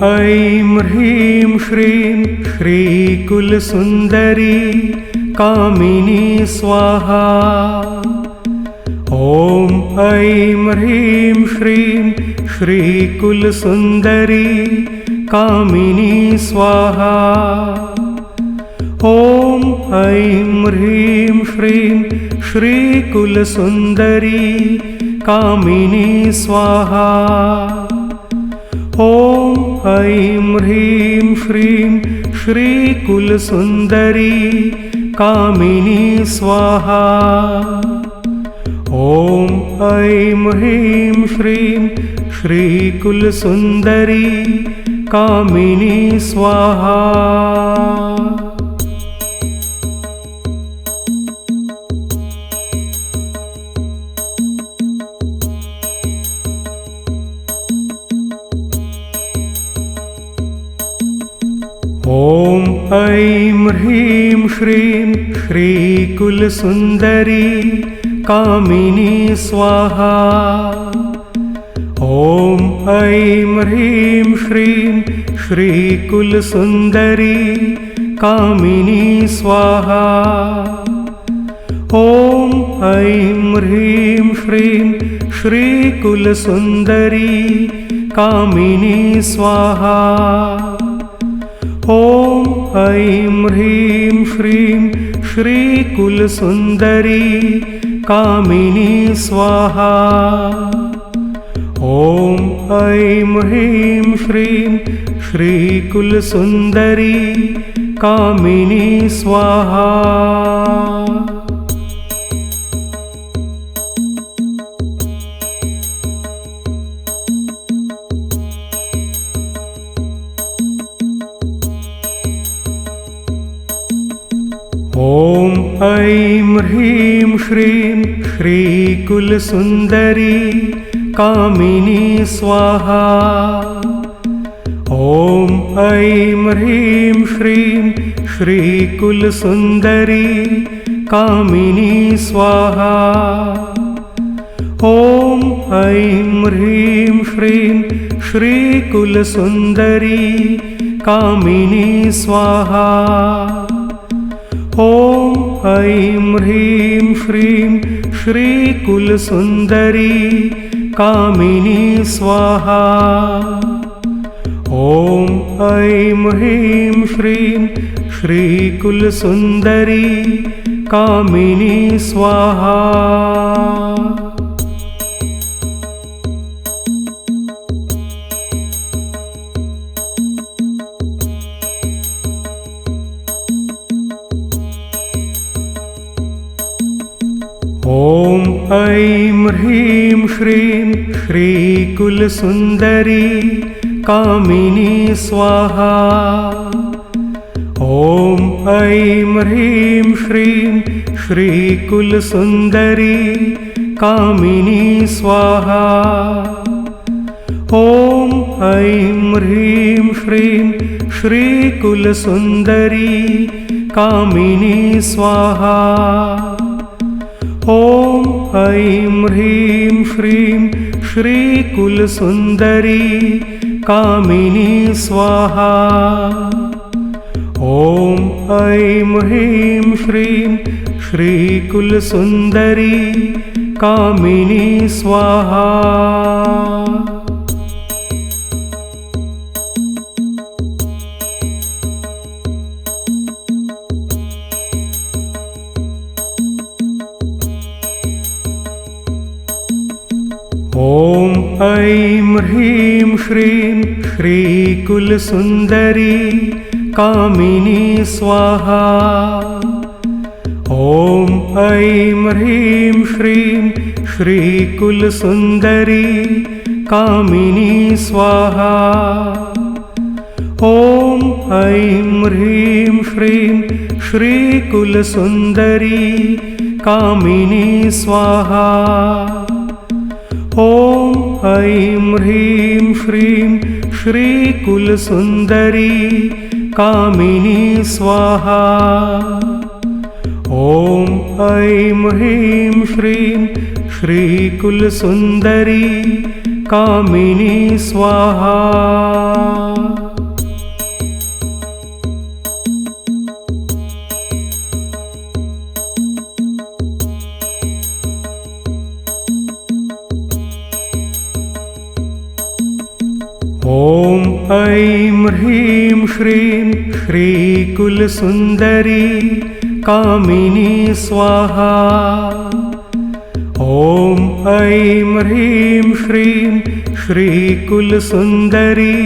ऐं ह्रीं श्रीं श्रीकुलसुन्दरी कामिनी स्वाहा। ॐ ऐं ह्रीं श्रीं श्रीकुलसुन्दरी कामिनी स्वाहा। ॐ ऐं ह्रीं श्रीं श्रीकुलसुन्दरी कामिनी स्वाहा। ॐ ऐं ह्रीं श्रीं श्रीकुलसुन्दरी कामिनी स्वाहा। ॐ ऐं ह्रीं श्रीं श्रीकुलसुन्दरी कामिनी स्वाहा। ॐ ऐं ह्रीं श्रीं श्रीकुलसुन्दरी कामिनी स्वाहा। ॐ ऐं ह्रीं श्रीं श्रीकुलसुन्दरी कामिनी स्वाहा। ॐ ऐं ह्रीं श्रीं श्रीकुलसुन्दरी कामिनी स्वाहा। ॐ ऐं ह्रीं श्रीं श्रीकुलसुन्दरी कामिनी स्वाहा। ॐ ऐं ह्रीं श्रीं श्रीकुलसुन्दरी कामिनी स्वाहा। ॐ ऐं ह्रीं श्रीं श्रीकुलसुन्दरी कामिनी स्वाहा। ॐ ऐं ह्रीं श्रीं श्रीकुलसुन्दरी कामिनी स्वाहा। ॐ ऐं ह्रीं श्रीं श्रीकुलसुन्दरी कामिनी स्वाहा। ॐ ऐं ह्रीं श्रीं श्रीकुलसुन्दरी कामिनी स्वाहा। ॐ ऐं ह्रीं श्रीं श्रीकुलसुन्दरी कामिनी स्वाहा। ॐ ऐं ह्रीं श्रीं श्रीकुलसुन्दरी कामिनी स्वाहा। ॐ ऐं ह्रीं श्रीं श्रीकुलसुन्दरी कामिनी स्वाहा। ॐ ऐं ह्रीं श्रीं श्रीकुलसुन्दरी कामिनी स्वाहा। ॐ ऐं ह्रीं श्रीं श्रीकुलसुन्दरी कामिनी स्वाहा। ॐ ऐं ह्रीं श्रीं श्रीकुलसुन्दरी कामिनी स्वाहा। ॐ ऐं ह्रीं श्रीं श्रीकुलसुन्दरी कामिनी स्वाहा। ॐ ऐं ह्रीं श्रीं श्रीकुलसुन्दरी कामिनी स्वाहा। ॐ ऐं ह्रीं श्रीं श्रीकुलसुन्दरी कामिनी स्वाहा। ॐ ऐं ह्रीं श्रीं श्रीकुलसुन्दरी कामिनी स्वाहा। ॐ ऐं ह्रीं श्रीं श्रीकुलसुन्दरी कामिनी स्वाहा। ॐ ऐं ह्रीं श्रीं श्रीकुलसुन्दरी कामिनी स्वाहा। ॐ ऐं ह्रीं श्रीं श्रीकुलसुन्दरी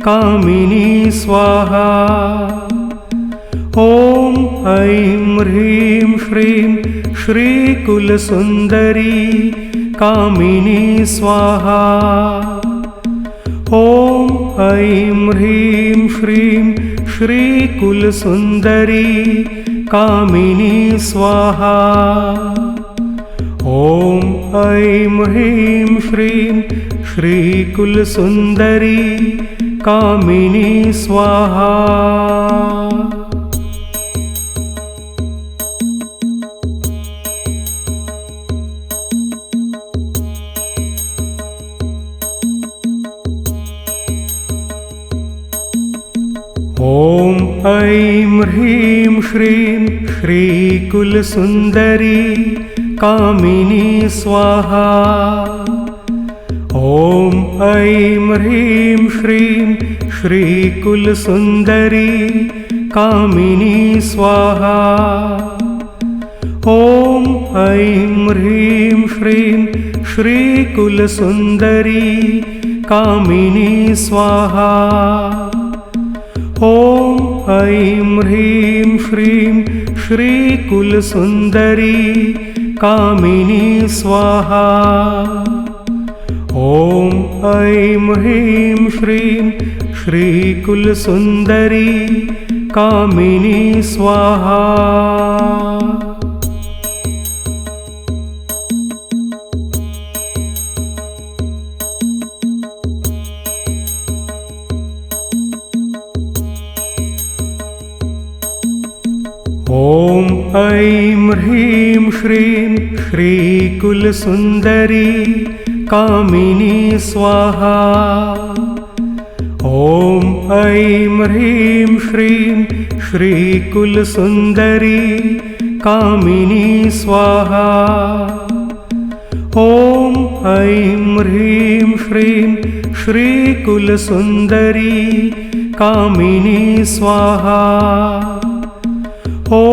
कामिनी स्वाहा। ॐ ऐं ह्रीं श्रीं श्रीकुलसुन्दरी कामिनी स्वाहा। ॐ ऐं ह्रीं श्रीं श्रीकुलसुन्दरी कामिनी स्वाहा। ॐ ऐं ह्रीं श्रीं श्रीकुलसुन्दरी कामिनी स्वाहा। ॐ ऐं ह्रीं श्रीं श्रीकुलसुन्दरी कामिनी स्वाहा। ॐ ऐं ह्रीं श्रीं श्रीकुलसुन्दरी कामिनी स्वाहा। ॐ ऐं ह्रीं श्रीं श्रीकुलसुन्दरी कामिनी स्वाहा। ॐ ऐं ह्रीं श्रीं श्रीकुलसुन्दरी कामिनी स्वाहा। ॐ ऐं ह्रीं श्रीं श्रीकुलसुन्दरी कामिनी स्वाहा। ॐ ऐं ह्रीं श्रीं श्रीकुलसुन्दरी कामिनी स्वाहा। ॐ ऐं ह्रीं श्रीं श्रीकुलसुन्दरी कामिनी स्वाहा। ॐ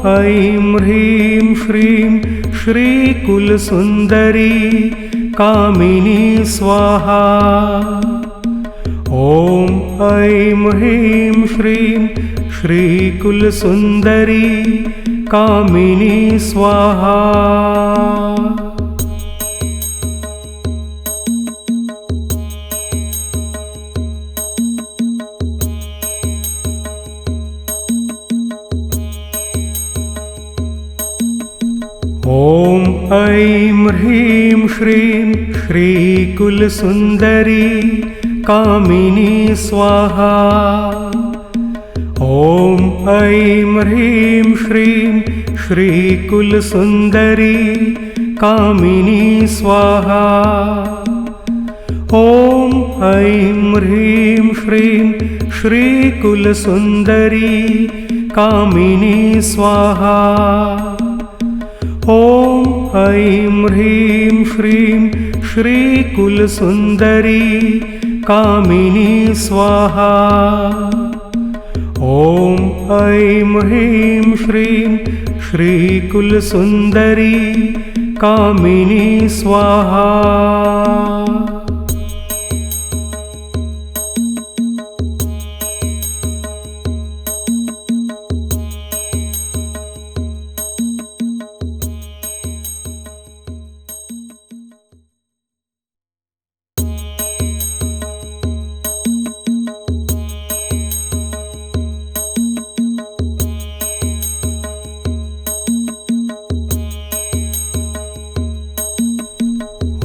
ऐं ह्रीं श्रीं श्रीकुलसुन्दरी कामिनी स्वाहा। ॐ ऐं ह्रीं श्रीं श्रीकुलसुन्दरी कामिनी स्वाहा। ॐ ऐं ह्रीं श्रीं श्रीकुलसुन्दरी कामिनी स्वाहा। ॐ ऐं ह्रीं श्रीं श्रीकुलसुन्दरी कामिनी स्वाहा। ॐ ऐं ह्रीं श्रीं श्रीकुलसुन्दरी कामिनी स्वाहा। ॐ ऐं ह्रीं श्रीं श्रीकुलसुन्दरी कामिनी स्वाहा। ॐ ऐं ह्रीं श्रीं श्रीकुलसुन्दरी कामिनी स्वाहा। ॐ ऐं ह्रीं श्रीं श्रीकुलसुन्दरी कामिनी स्वाहा।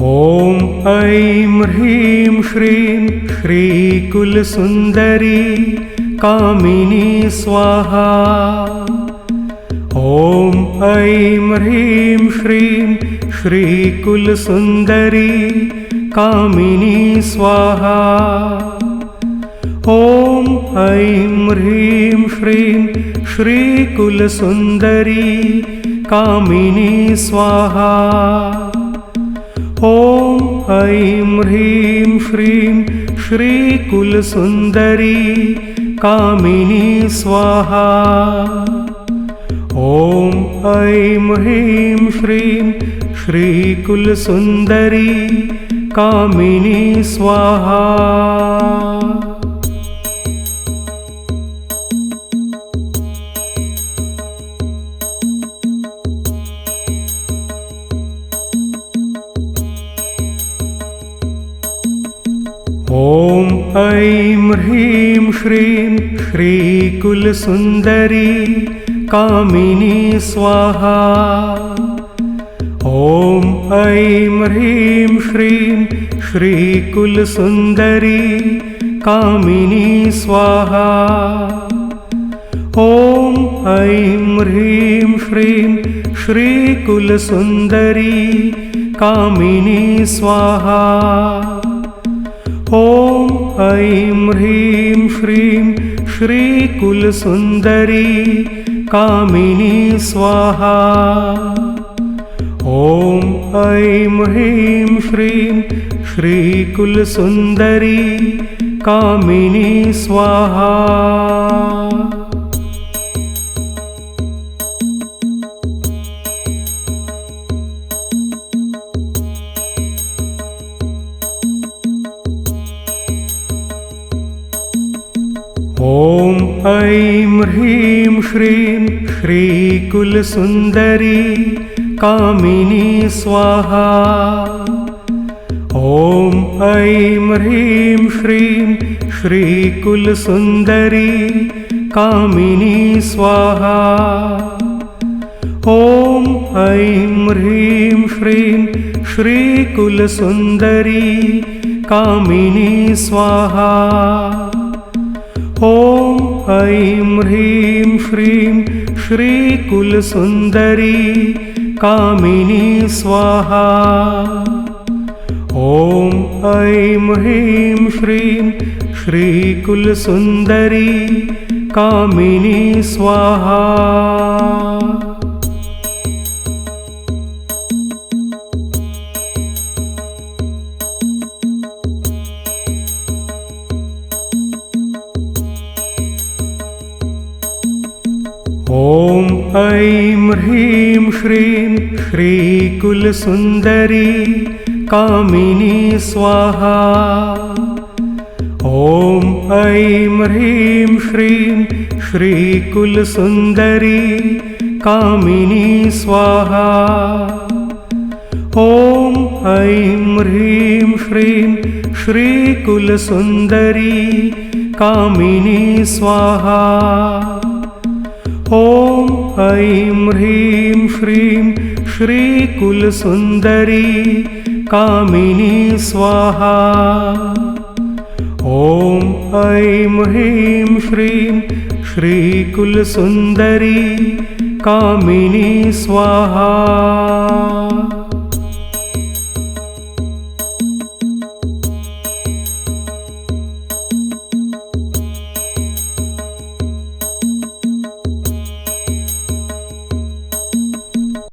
ॐ ऐं ह्रीं श्रीं श्रीकुलसुन्दरी कामिनी स्वाहा। ॐ ऐं ह्रीं श्रीं श्रीकुलसुन्दरी कामिनी स्वाहा। ॐ ऐं ह्रीं श्रीं श्रीकुलसुन्दरी कामिनी स्वाहा। ॐ ऐं ह्रीं श्रीं श्रीकुलसुन्दरी कामिनी स्वाहा। ॐ ऐं ह्रीं श्रीं श्रीकुलसुन्दरी कामिनी स्वाहा। ॐ ऐं ह्रीं श्रीं श्रीकुलसुन्दरी कामिनी स्वाहा। ॐ ऐं ह्रीं श्रीं श्रीकुलसुन्दरी कामिनी स्वाहा। ॐ ऐं ह्रीं श्रीं श्रीकुलसुन्दरी कामिनी स्वाहा। ॐ ऐं ह्रीं श्रीं श्रीकुलसुन्दरी कामिनी स्वाहा। ॐ ऐं ह्रीं श्रीं श्रीकुलसुन्दरी कामिनी स्वाहा। ॐ ऐं ह्रीं श्रीं श्रीकुलसुन्दरी कामिनी स्वाहा। ॐ ऐं ह्रीं श्रीं श्रीकुलसुन्दरी कामिनी स्वाहा। ॐ ऐं ह्रीं श्रीं श्रीकुलसुन्दरी कामिनी स्वाहा। ॐ ऐं ह्रीं श्रीं श्रीकुलसुन्दरी कामिनी स्वाहा। ॐ ऐं ह्रीं श्रीं श्रीकुलसुन्दरी कामिनी स्वाहा। ॐ ऐं ह्रीं श्रीं श्रीकुलसुन्दरी कामिनी स्वाहा। ॐ ऐं ह्रीं श्रीं श्रीकुलसुन्दरी कामिनी स्वाहा। ॐ ऐं ह्रीं श्रीं श्रीकुलसुन्दरी कामिनी स्वाहा। ॐ ऐं ह्रीं श्रीं श्रीकुलसुन्दरी कामिनी स्वाहा। ॐ ऐं ह्रीं श्रीं श्रीकुलसुन्दरी कामिनी स्वाहा।